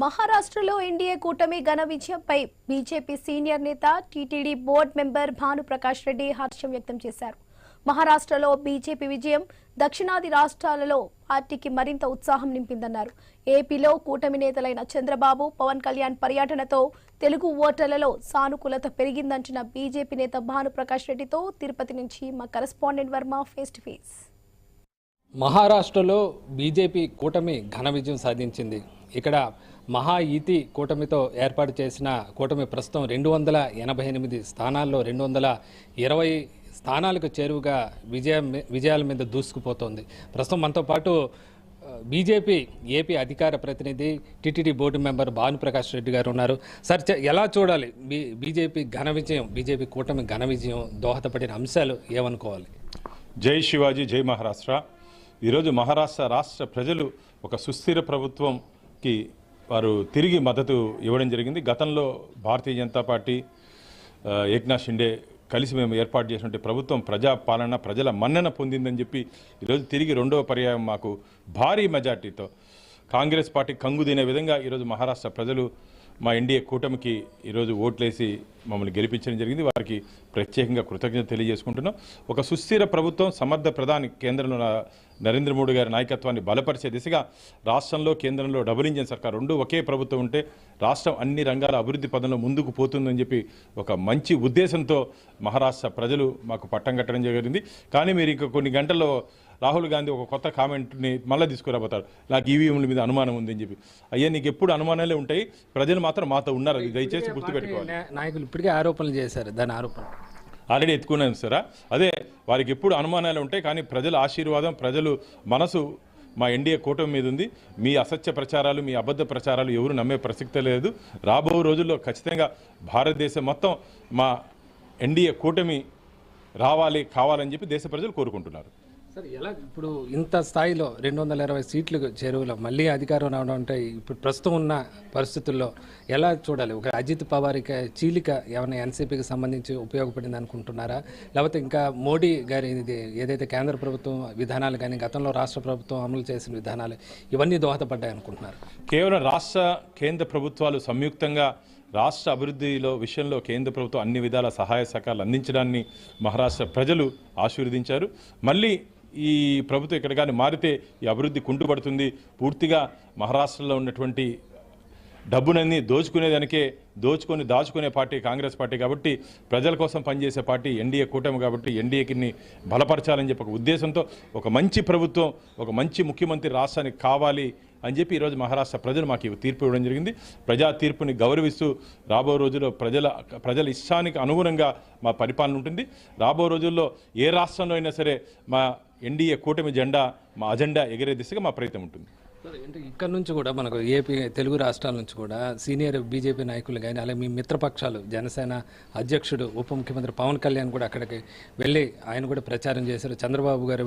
మహారాష్ట్రలో ఎన్డీఏ కూటమి ఘన విజయంపై బీజేపీ సీనియర్ నేత TTD board member Bhanuprakash Reddy హర్షం వ్యక్తం చేశారు. మహారాష్ట్రలో బీజేపీ విజయం దక్షిణాది రాష్ట్రాలలో పార్టీకి మరింత ఉత్సాహం నింపిందన్నారు. ఏపీలో కూటమి నేతలైన చంద్రబాబు, పవన్ కళ్యాణ్ పర్యటనతో తెలుగు ఓటర్లలో సానుకూలత పెరిగిందంటున్న బీజేపీ నేత భానుప్రకాష్ రెడ్డితో తిరుపతి నుంచి మా correspondent Varma face to face. మహారాష్ట్రలో బీజేపీ కూటమి ఘన విజయం సాధించింది. ఇక్కడ మహా ఈతి కూటమితో ఏర్పాటు చేసిన కూటమి ప్రస్తుతం 288 స్థానాల్లో 220 స్థానాలకు చేరువుగా విజయాల మీద దూసుకుపోతోంది. ప్రస్తుతం మనతో పాటు బీజేపీ ఏపీ అధికార ప్రతినిధి TTD board member Bhanuprakash Reddy గారు ఉన్నారు. సార్, ఎలా చూడాలి బీజేపీ ఘన విజయం, బీజేపీ కూటమి ఘన విజయం దోహదపడిన అంశాలు ఏమనుకోవాలి? జై శివాజీ, జై మహారాష్ట్ర. ఈరోజు మహారాష్ట్ర రాష్ట్ర ప్రజలు ఒక సుస్థిర ప్రభుత్వంకి వారు తిరిగి మద్దతు ఇవ్వడం జరిగింది. గతంలో భారతీయ జనతా పార్టీ, ఏక్నాథ్ షిండే కలిసి మేము ఏర్పాటు చేసినటువంటి ప్రభుత్వం ప్రజాపాలన, ప్రజల మన్నన పొందిందని చెప్పి ఈరోజు తిరిగి రెండవ పర్యాయం మాకు భారీ మెజార్టీతో కాంగ్రెస్ పార్టీ కంగుదినే విధంగా ఈరోజు మహారాష్ట్ర ప్రజలు మా ఎన్డీఏ కూటమికి ఈరోజు ఓట్లేసి మమ్మల్ని గెలిపించడం జరిగింది. వారికి ప్రత్యేకంగా కృతజ్ఞత తెలియజేసుకుంటున్నాం. ఒక సుస్థిర ప్రభుత్వం, సమర్థ ప్రధాని కేంద్రంలో నరేంద్ర మోడీ గారి నాయకత్వాన్ని బలపరిచే దిశగా రాష్ట్రంలో, కేంద్రంలో డబుల్ ఇంజిన్ సర్కార్ రెండు ఒకే ప్రభుత్వం ఉంటే రాష్ట్రం అన్ని రంగాల అభివృద్ధి పదంలో ముందుకు పోతుందని చెప్పి ఒక మంచి ఉద్దేశంతో మహారాష్ట్ర ప్రజలు మాకు పట్టం కట్టడం జరిగింది. కానీ మీరు ఇంకా కొన్ని గంటల్లో రాహుల్ గాంధీ ఒక కొత్త కామెంట్ని మళ్ళీ తీసుకురాబోతారు. నాకు ఈవీఎంల మీద అనుమానం ఉందని చెప్పి. అయ్యా, నీకు ఎప్పుడు అనుమానాలే ఉంటాయి, ప్రజలు మాత్రం మాతో ఉన్నారు, అది దయచేసి గుర్తుపెట్టుకోవాలి. నాయకులు ఇప్పటికే ఆరోపణలు చేశారు, దాని ఆరోపణ ఆల్రెడీ ఎత్తుకున్నాను సార్. అదే వారికి ఎప్పుడు అనుమానాలు ఉంటాయి, కానీ ప్రజల ఆశీర్వాదం, ప్రజలు మనసు మా ఎన్డీఏ కూటమి మీద ఉంది. మీ అసత్య ప్రచారాలు, మీ అబద్ధ ప్రచారాలు ఎవరు నమ్మే ప్రసక్తే లేదు. రాబో రోజుల్లో ఖచ్చితంగా భారతదేశం మొత్తం మా ఎన్డీఏ కూటమి రావాలి, కావాలని చెప్పి దేశ ప్రజలు కోరుకుంటున్నారు. సార్, ఎలా ఇప్పుడు ఇంత స్థాయిలో 220 సీట్లు చేరువలో మళ్ళీ అధికారం రావడం అంటే ఇప్పుడు ప్రస్తుతం ఉన్న పరిస్థితుల్లో ఎలా చూడాలి? ఒక అజిత్ పవార్కి చీలిక ఏమైనా ఎన్సీపీకి సంబంధించి ఉపయోగపడింది అనుకుంటున్నారా? లేకపోతే ఇంకా మోడీ గారి ఏదైతే కేంద్ర ప్రభుత్వం విధానాలు కానీ గతంలో రాష్ట్ర ప్రభుత్వం అమలు చేసిన విధానాలు ఇవన్నీ దోహదపడ్డాయి అనుకుంటున్నారు? కేవలం రాష్ట్ర కేంద్ర ప్రభుత్వాలు సంయుక్తంగా రాష్ట్ర అభివృద్ధిలో విషయంలో కేంద్ర ప్రభుత్వం అన్ని విధాల సహాయ సహకారాలు అందించడాన్ని మహారాష్ట్ర ప్రజలు ఆశీర్వదించారు. మళ్ళీ ఈ ప్రభుత్వం ఇక్కడ కానీ మారితే ఈ అభివృద్ధి కుంటుపడుతుంది. పూర్తిగా మహారాష్ట్రలో ఉన్నటువంటి డబ్బునన్నీ దాచుకునే పార్టీ కాంగ్రెస్ పార్టీ కాబట్టి, ప్రజల కోసం పనిచేసే పార్టీ ఎన్డీఏ కూటమి కాబట్టి ఎన్డీఏకి బలపరచాలని చెప్పి ఒక ఉద్దేశంతో ఒక మంచి ప్రభుత్వం, ఒక మంచి ముఖ్యమంత్రి రాష్ట్రానికి కావాలి అని చెప్పి ఈరోజు మహారాష్ట్ర ప్రజలు మాకు తీర్పు ఇవ్వడం జరిగింది. ప్రజా తీర్పుని గౌరవిస్తూ రాబో రోజుల్లో ప్రజల ఇష్టానికి అనుగుణంగా మా పరిపాలన ఉంటుంది. రాబో రోజుల్లో ఏ రాష్ట్రంలో అయినా సరే మా ఎన్డీఏ కూటమి జెండా, మా అజెండా ఎగిరే దిశగా మా ప్రయత్నం ఉంటుంది. అంటే ఇక్కడ నుంచి కూడా మనకు ఏపీ తెలుగు రాష్ట్రాల నుంచి కూడా సీనియర్ బీజేపీ నాయకులు కానీ, అలాగే మీ మిత్రపక్షాలు జనసేన అధ్యక్షుడు ఉప ముఖ్యమంత్రి పవన్ కళ్యాణ్ కూడా అక్కడికి వెళ్ళి ఆయన కూడా ప్రచారం చేశారు. చంద్రబాబు గారు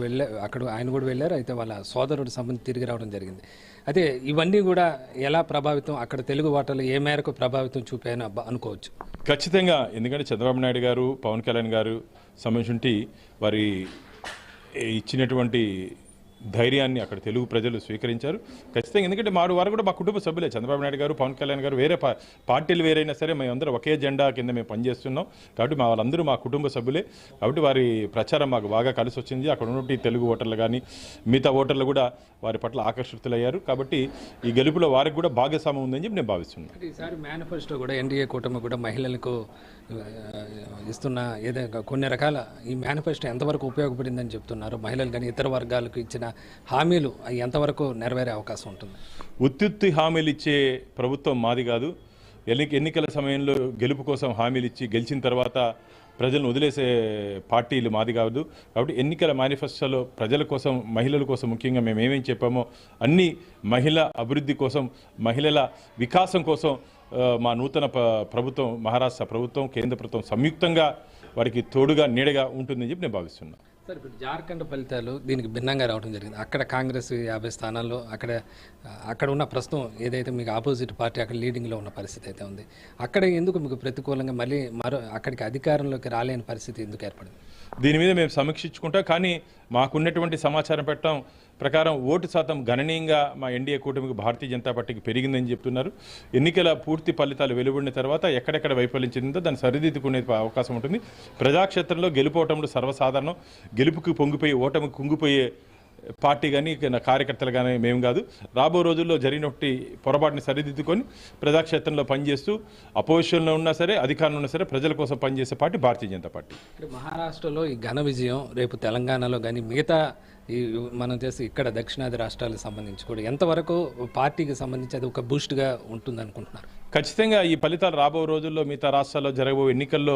ఆయన కూడా వెళ్ళారు. అయితే వాళ్ళ సోదరుడు సంబంధించి తిరిగి రావడం జరిగింది. అయితే ఇవన్నీ కూడా ఎలా ప్రభావితం, అక్కడ తెలుగు ఓటర్లు ఏ మేరకు ప్రభావితం చూపాయని అనుకోవచ్చు? ఖచ్చితంగా. ఎందుకంటే చంద్రబాబు నాయుడు గారు, పవన్ కళ్యాణ్ గారు సంబంధించి వారి ఇచ్చినటువంటి ధైర్యాన్ని అక్కడ తెలుగు ప్రజలు స్వీకరించారు ఖచ్చితంగా. ఎందుకంటే వారు కూడా మా కుటుంబ సభ్యులే. చంద్రబాబు నాయుడు గారు, పవన్ కళ్యాణ్ గారు వేరే పార్టీలు వేరైనా సరే మేమందరం ఒకే జెండా కింద మేము పనిచేస్తున్నాం కాబట్టి వాళ్ళందరూ మా కుటుంబ సభ్యులే. కాబట్టి వారి ప్రచారం మాకు బాగా కలిసి వచ్చింది. అక్కడ ఉన్నటువంటి తెలుగు ఓటర్లు కానీ మిగతా ఓటర్లు కూడా వారి పట్ల ఆకర్షితులయ్యారు. కాబట్టి ఈ గెలుపులో వారికి కూడా భాగస్వామ్యం ఉందని చెప్పి నేను భావిస్తున్నాను. ఈసారి మేనిఫెస్టో కూడా ఎన్డీఏ కూటమి కూడా మహిళలకు ఇస్తున్న ఏదైనా కొన్ని రకాల ఈ మేనిఫెస్టో ఎంతవరకు ఉపయోగపడిందని చెప్తున్నారు? మహిళలు కానీ ఇతర వర్గాలకు ఇచ్చిన హామీలు ఎంతవరకు నెరవేరే అవకాశం ఉంటుంది? ఉత్తుత్తి హామీలు ఇచ్చే ప్రభుత్వం మాది కాదు. ఎన్నికల సమయంలో గెలుపు కోసం హామీలు ఇచ్చి గెలిచిన తర్వాత ప్రజలను వదిలేసే పార్టీలు మాది కాదు. కాబట్టి ఎన్నికల మేనిఫెస్టోలో ప్రజల కోసం, మహిళల కోసం ముఖ్యంగా మేము ఏమేం చెప్పామో అన్ని మహిళా అభివృద్ధి కోసం, మహిళల వికాసం కోసం మా నూతన ప్రభుత్వం, మహారాష్ట్ర ప్రభుత్వం, కేంద్ర ప్రభుత్వం సంయుక్తంగా వారికి తోడుగా, నీడగా ఉంటుందని చెప్పి నేను భావిస్తున్నాను. సార్, ఇప్పుడు జార్ఖండ్ ఫలితాలు దీనికి భిన్నంగా రావడం జరిగింది. అక్కడ కాంగ్రెస్ 50 స్థానాల్లో, అక్కడ ఉన్న ప్రస్తుతం ఏదైతే మీకు ఆపోజిట్ పార్టీ అక్కడ లీడింగ్లో ఉన్న పరిస్థితి అయితే ఉంది. అక్కడ ఎందుకు మీకు ప్రతికూలంగా మళ్ళీ అక్కడికి అధికారంలోకి రాలేని పరిస్థితి ఎందుకు ఏర్పడింది? దీని మీద మేము సమీక్షించుకుంటాం. కానీ మాకున్నటువంటి సమాచారం ప్రకారం ఓటు శాతం గణనీయంగా మా ఎన్డీఏ కూటమికి భారతీయ జనతా పార్టీకి పెరిగిందని చెప్తున్నారు. ఎన్నికల పూర్తి ఫలితాలు వెలువడిన తర్వాత ఎక్కడెక్కడ వైఫల్యం చెందిందో దాన్ని సరిదిద్దుకునే అవకాశం ఉంటుంది. ప్రజాక్షేత్రంలో గెలుపోవటంలో సర్వసాధారణం. గెలుపుకి పొంగిపోయి ఓటమికి కుంగిపోయే పార్టీ కానీ కార్యకర్తలు కానీ మేము కాదు. రాబో రోజుల్లో జరిగినట్టి పొరపాటుని సరిదిద్దుకొని ప్రజాక్షేత్రంలో పనిచేస్తూ అపోజిషన్లో ఉన్నా సరే అధికారంలో ఉన్నా సరే ప్రజల కోసం పనిచేసే పార్టీ భారతీయ జనతా పార్టీ. మహారాష్ట్రలో ఈ ఘన విజయం రేపు తెలంగాణలో కానీ మిగతా ఈ మనం చేసి ఇక్కడ దక్షిణాది రాష్ట్రాలకు సంబంధించి కూడా ఎంతవరకు పార్టీకి సంబంధించి అది ఒక బూస్ట్గా ఉంటుంది అనుకుంటున్నారు? ఖచ్చితంగా ఈ ఫలితాలు రాబో రోజుల్లో మిగతా రాష్ట్రాల్లో జరగబోయే ఎన్నికల్లో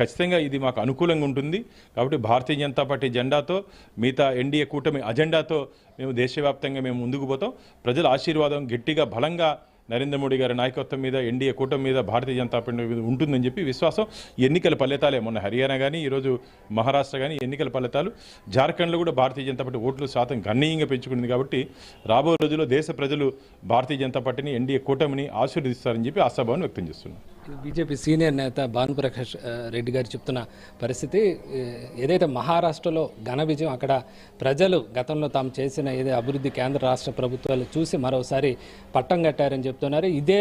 ఖచ్చితంగా ఇది మాకు అనుకూలంగా ఉంటుంది. కాబట్టి భారతీయ జనతా పార్టీ జెండాతో మిగతా ఎన్డీఏ కూటమి అజెండాతో మేము దేశవ్యాప్తంగా మేము ముందుకు పోతాం. ప్రజల ఆశీర్వాదం గట్టిగా బలంగా నరేంద్ర మోడీ గారి నాయకత్వం మీద ఎన్డీఏ కూటమి మీద భారతీయ జనతా పార్టీ మీద ఉంటుందని చెప్పి విశ్వాసం. ఎన్నికల ఫలితాలే మొన్న హర్యానా కానీ ఈరోజు మహారాష్ట్ర కానీ ఎన్నికల ఫలితాలు, జార్ఖండ్లో కూడా భారతీయ జనతా పార్టీ ఓట్లు శాతం గణనీయంగా పెంచుకుంది. కాబట్టి రాబో రోజుల్లో దేశ ప్రజలు భారతీయ జనతా పార్టీని ఎన్డీఏ కూటమిని ఆశీర్వదిస్తారని చెప్పి ఆశాభావాన్ని వ్యక్తం చేస్తున్నారు. బీజేపీ సీనియర్ నేత భానుప్రకాష్ రెడ్డి గారు చెప్తున్న పరిస్థితి ఏదైతే మహారాష్ట్రలో ఘన విజయం, అక్కడ ప్రజలు గతంలో తాము చేసిన ఏదో అభివృద్ధి కేంద్ర రాష్ట్ర ప్రభుత్వాలు చూసి మరోసారి పట్టం కట్టారని చెప్తున్నారు. ఇదే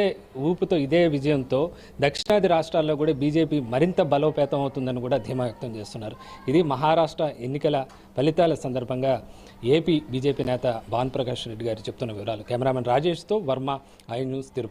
ఊపుతో ఇదే విజయంతో దక్షిణాది రాష్ట్రాల్లో కూడా బీజేపీ మరింత బలోపేతం అవుతుందని కూడా ధీమా వ్యక్తం చేస్తున్నారు. ఇది మహారాష్ట్ర ఎన్నికల ఫలితాల సందర్భంగా ఏపీ బీజేపీ నేత భానుప్రకాష్ రెడ్డి గారు చెప్తున్న వివరాలు. కెమెరామెన్ రాజేష్తో వర్మ, ఐ న్యూస్, తిరుపతి.